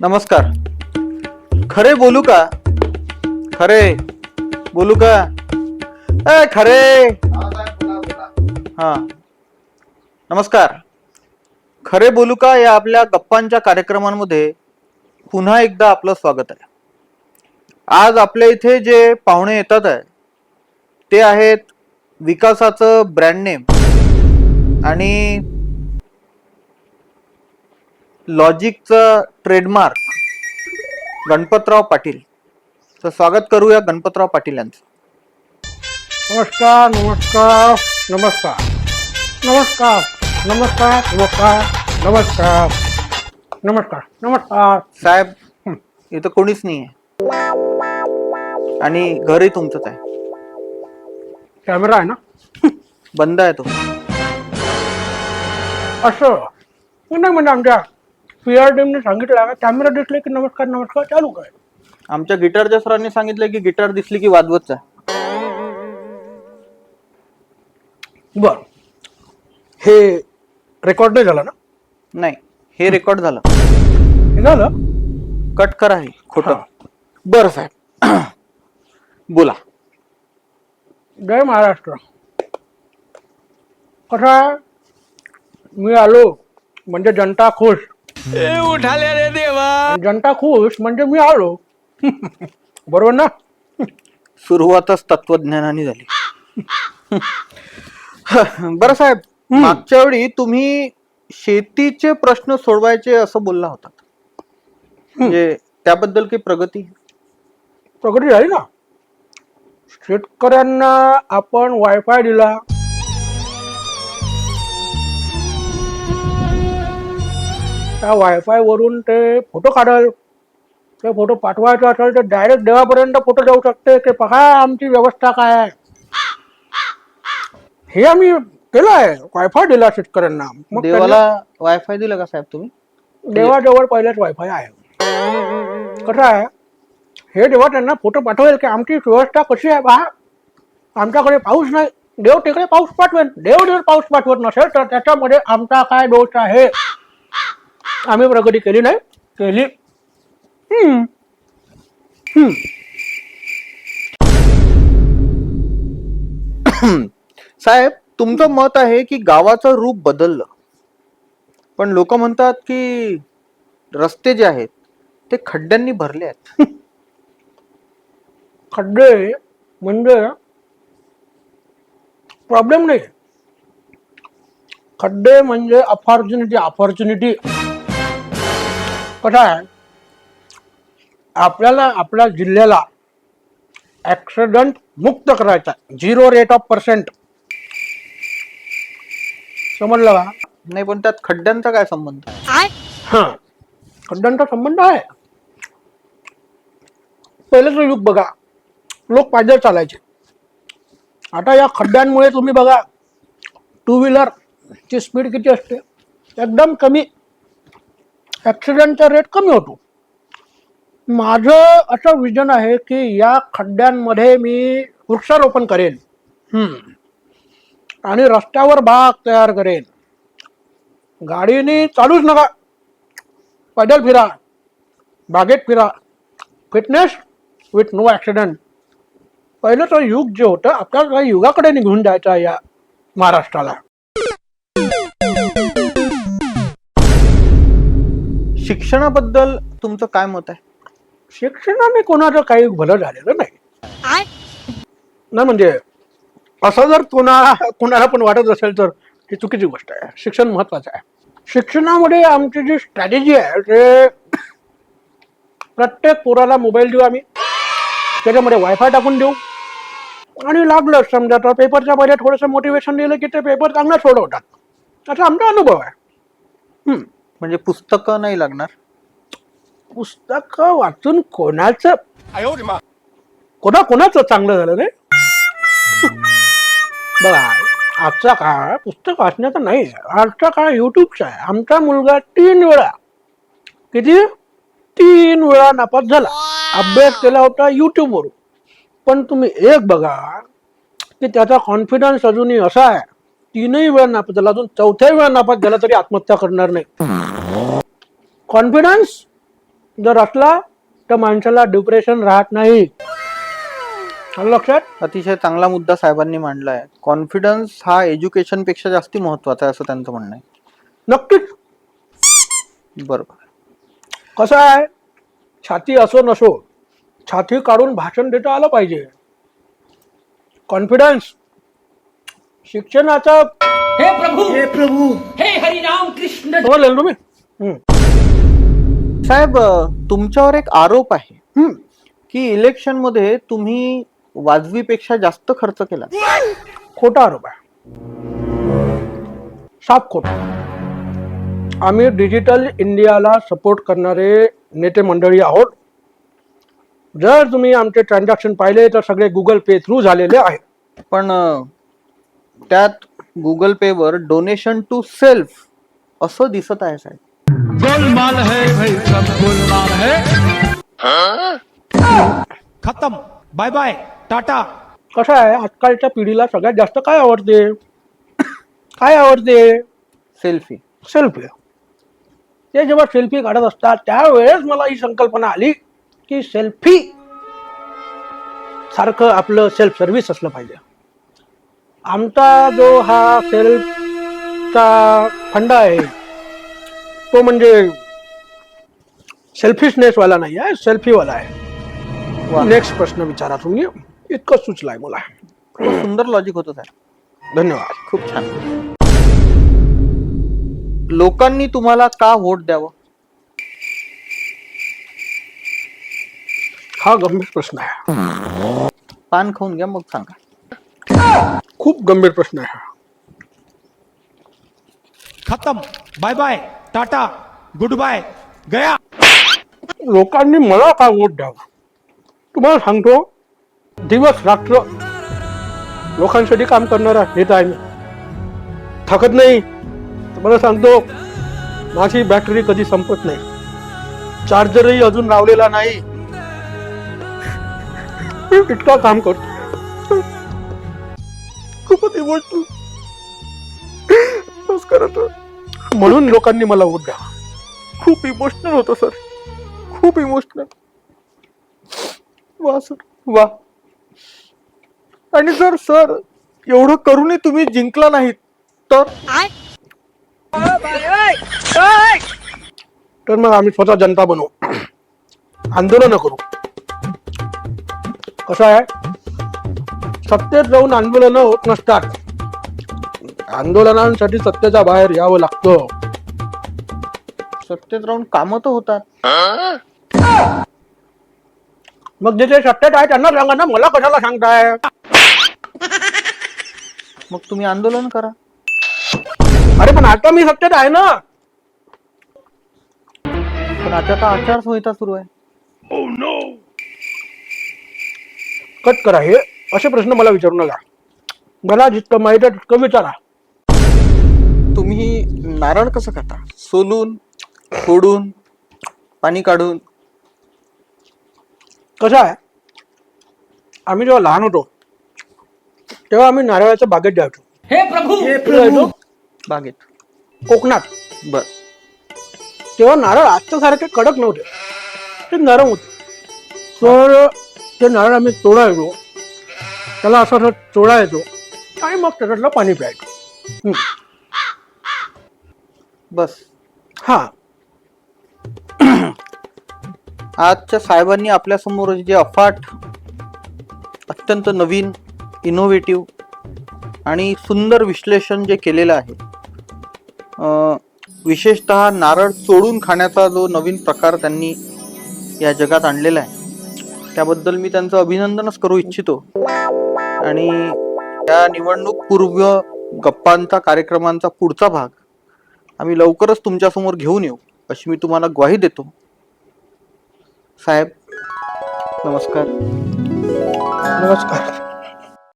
नमस्कार. खरे बोलू का? खरे बोलू का? खरे. हा, नमस्कार. खरे बोलू का या आपल्या गप्पांच्या कार्यक्रमांमध्ये पुन्हा एकदा आपलं स्वागत आहे. आज आपल्या इथे जे पाहुणे येतात आहे ते आहेत विकासाचं ब्रँड नेम आणि लॉजिकचं ट्रेडमार्क गणपतराव पाटील. तर स्वागत करूया गणपतराव पाटील यांचं. नमस्कार नमस्कार नमस्कार नमस्कार नमस्कार नमस्कार नमस्कार नमस्कार नमस्कार. साहेब, इथं कोणीच नाही आहे आणि घरही तुमचंच आहे. कॅमेरा आहे ना? बंद आहे तो. असं नाही म्हणजे आमच्या PR टीमने सांगितलं कॅमेरा दिसले की नमस्कार नमस्कार चालू काय. आमच्या गिटारच्या सरांनी सांगितलं की गिटार दिसली की वाजवत जा. बर, हे रेकॉर्ड नाही झालं ना? नाही, हे रेकॉर्ड झालं. हे झालं. कट करा हे खोटं. हा. बरं साहेब, बोला. जय महाराष्ट्र. कसा मी आलो म्हणजे जनता खुश. उठाले रे देवा. जनता खुश म्हणजे मी आलो. बरोबर ना? सुरुवातच तत्वज्ञानाने झाली. बरं साहेब, मागच्या वेळी तुम्ही शेतीचे प्रश्न सोडवायचे असं बोलला होता. म्हणजे त्याबद्दल काही प्रगती झाली ना? शेतकऱ्यांना आपण वायफाय दिला, त्या वायफाय वरून ते फोटो काढल, ते फोटो पाठवायचा असेल तर डायरेक्ट देवापर्यंत फोटो जाऊ शकते. ते पहा आमची व्यवस्था काय आहे. हे आम्ही केलं आहे, वायफाय दिला शेतकऱ्यांना. मग देवाला वायफाय दिलं का साहेब तुम्ही? देवाजवळ पहिलेच वायफाय आहे. कसं आहे, हे जेव्हा त्यांना फोटो पाठवेल की आमची व्यवस्था कशी आहे पहा, आमच्याकडे पाऊस नाही, देव तिकडे पाऊस पाठवेल. देव जर पाऊस पाठवत नसेल तर त्याच्यामध्ये आमचा काय दोष आहे? आम्ही प्रगती केली नाही केली. साहेब, तुमचं मत आहे की गावाचं रूप बदललं, पण लोक म्हणतात की रस्ते जे आहेत ते खड्ड्यांनी भरले आहेत. खड्डे म्हणजे प्रॉब्लेम नाही. खड्डे म्हणजे अपॉर्च्युनिटी. कसं आहे, आपल्याला आपल्या जिल्ह्याला ऍक्सिडेंट मुक्त करायचा, 0 रेट ऑफ पर्सेंट. समजलं का? नाही, पण त्यात खड्ड्यांचा काय संबंध? हा, खड्ड्यांचा संबंध आहे. पहिलेच युग बघा, लोक पायदळ चालायचे. आता या खड्ड्यांमुळे तुम्ही बघा, 2 व्हीलरची स्पीड किती असते? एकदम कमी. ऍक्सिडेंटचा रेट कमी होतो. माझं असं विजन आहे की या खड्ड्यांमध्ये मी वृक्षारोपण करेन आणि रस्त्यावर बाग तयार करेन. गाडीने चालूच नका, पैदल फिरा, बागेत फिरा. Fitness with no accident. पहिलं युग जे होतं, आपल्याला युगाकडे निघून जायचं या महाराष्ट्राला. शिक्षणाबद्दल तुमचं काय मत आहे? शिक्षणाने कोणाचं काही भलं झालेलं नाही. नाही म्हणजे असं जर कोणाला पण वाटत असेल तर ही चुकीची गोष्ट आहे. शिक्षण महत्वाचं आहे. शिक्षणामध्ये आमची जी स्ट्रॅटेजी आहे ते प्रत्येक पोराला मोबाईल देऊ आम्ही, त्याच्यामध्ये वायफाय टाकून देऊ आणि लागलं समजा तर पेपरच्या मध्ये थोडंसं मोटिवेशन दिलं की ते पेपर चांगला सोडवतात. असा आमचा अनुभव आहे. म्हणजे पुस्तकं नाही लागणार? पुस्तक वाचून कोणाचं चांगलं झालं नाही. बघा, आजचा काळ पुस्तक वाचण्याचा नाही आहे. आजचा काळ युट्यूबचा आहे. आमचा मुलगा 3 वेळा नापास झाला. अभ्यास केला होता युट्यूबवरून. पण तुम्ही एक बघा की त्याचा कॉन्फिडन्स अजूनही असा आहे, 3ही वेळा नापास झाला, अजून 4थ्या वेळा नापास झाला तरी आत्महत्या करणार नाही. कॉन्फिडन्स जर असला तर माणसाला डिप्रेशन राहत नाही. आलं लक्षात? अतिशय चांगला मुद्दा साहेबांनी मांडलाय. कॉन्फिडन्स हा एज्युकेशन पेक्षा जास्ती महत्वाचा आहे असं त्यांचं म्हणणं आहे. नक्कीच. बरोबर. कसं आहे, छाती असो नसो, छाती काढून भाषण देता आलं पाहिजे. कॉन्फिडन्स शिक्षणाचा हे प्रभु हे हरिनाम कृष्ण. समजलं तुम्ही? साहेब, तुमच्यावर एक आरोप आहे की इलेक्शन मध्ये तुम्ही वाजवीपेक्षा जास्त खर्च केला. खोटा आरोप आहे, साफ खोटा. आम्ही डिजिटल इंडियाला सपोर्ट करणारे नेते मंडळी आहोत. जर तुम्ही आमचे ट्रान्झॅक्शन पाहिले तर सगळे गुगल पे थ्रू झालेले आहे. पण त्यात गुगल पे वर डोनेशन टू सेल्फ असं दिसत आहे साहेब. गोलमाल है भाई, सब गोलमाल है. खत्म. Bye bye, tata. कसं आहे, आजकालच्या पिढीला सगळ्यात जास्त काय आवडते? काय आवडते? सेल्फी. सेल्फी. ते जेव्हा सेल्फी काढत असतात त्यावेळेस मला ही संकल्पना आली की सेल्फी सारखं आपलं सेल्फ सर्व्हिस असलं पाहिजे. आमचा जो हा सेल्फचा फंडा आहे तो म्हणजे सेल्फिशनेस वाला नाही आहे, सेल्फीवाला आहे. नेक्स्ट प्रश्न विचारा तुम्ही. इतकं सुचलाय मला. खूप सुंदर लॉजिक होतं साहेब. धन्यवाद. खूप छान. लोकांनी तुम्हाला का वोट द्यावं? हा गंभीर प्रश्न आहे. पान खाऊन घ्या मग सांगा. खूप गंभीर प्रश्न आहे. खत्म. Bye bye, tata, goodbye, गया. लोकांनी मला काय वोट द्यावं? तुम्हाला सांगतो, दिवस रात्र लोकांसाठी काम करणारा नेता आहे मी. थकत नाही. तुम्हाला सांगतो, माझी बॅटरी कधी संपत नाही. चार्जरही अजून लावलेला नाही. इतका काम करतो. खूपच इमोशनल. म्हणून लोकांनी मला वोट द्यावा. खूप इमोशनल होतं सर, खूप इमोशनल. वा सर, वा. आणि जर सर एवढं करूनही तुम्ही जिंकला नाहीत तर मग आम्ही स्वतः जनता बनवू, आंदोलन करू. कसं आहे, सत्तेत जाऊन आंदोलन होत नसतात. आंदोलनांसाठी सत्तेच्या बाहेर यावं लागतं. सत्तेत राहून कामं तर होतात. मग जे सत्तेत आहे त्यांना सांगा ना, मला कशाला सांगताय? मग तुम्ही आंदोलन करा. अरे पण आता मी सत्तेत आहे ना. पण आता तर आचारसंहिता सुरू आहे. कट करा हे असे प्रश्न मला विचारू नका. मला जितकं माहित आहे तितकं विचारा. तुम्ही नारळ कसं खाता? सोलून, फोडून, पाणी काढून? कसं आहे, आम्ही जेव्हा लहान होतो तेव्हा आम्ही नारळाच्या बागेत जायचो. हे प्रभु जायचो बागेत? कोकणात. बर. तेव्हा नारळ आजच्या सारखे कडक नव्हते, ते नरम होते. तर ते नारळ आम्ही तोडायचो, त्याला असं चोळायचो आणि मग त्याच्यातलं पाणी प्यायचो. बस. हा. आजच्या साहेबांनी आपल्या समोर जे अफाट, अत्यंत नवीन, इनोव्हेटिव्ह आणि सुंदर विश्लेषण जे केलेलं आहे, विशेषतः नारळ चोळून खाण्याचा जो नवीन प्रकार त्यांनी या जगात आणलेला आहे, त्याबद्दल मी त्यांचं अभिनंदनच करू इच्छितो. आणि या निवडणूक पूर्व गप्पांचा कार्यक्रमांचा पुढचा भाग आम्ही लवकरच तुमच्या समोर घेऊन येऊ अशी मी तुम्हाला ग्वाही देतो. साहेब, नमस्कार. नमस्कार.